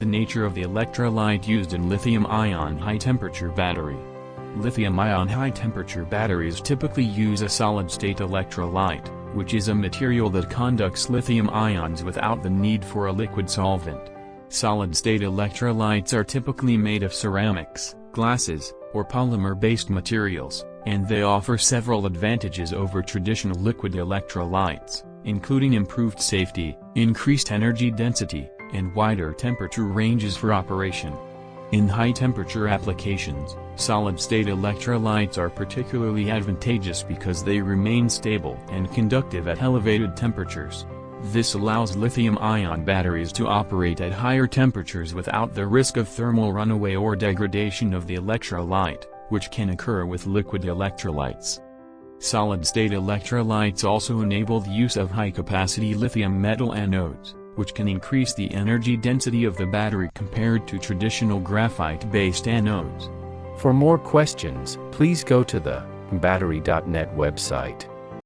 The nature of the electrolyte used in lithium-ion high-temperature battery. Lithium-ion high-temperature batteries typically use a solid-state electrolyte, which is a material that conducts lithium ions without the need for a liquid solvent. Solid-state electrolytes are typically made of ceramics, glasses, or polymer-based materials, and they offer several advantages over traditional liquid electrolytes, including improved safety, increased energy density, and wider temperature ranges for operation. In high-temperature applications, solid-state electrolytes are particularly advantageous because they remain stable and conductive at elevated temperatures. This allows lithium-ion batteries to operate at higher temperatures without the risk of thermal runaway or degradation of the electrolyte, which can occur with liquid electrolytes. Solid-state electrolytes also enable the use of high-capacity lithium metal anodes, which can increase the energy density of the battery compared to traditional graphite-based anodes. For more questions, please go to the battery.net website.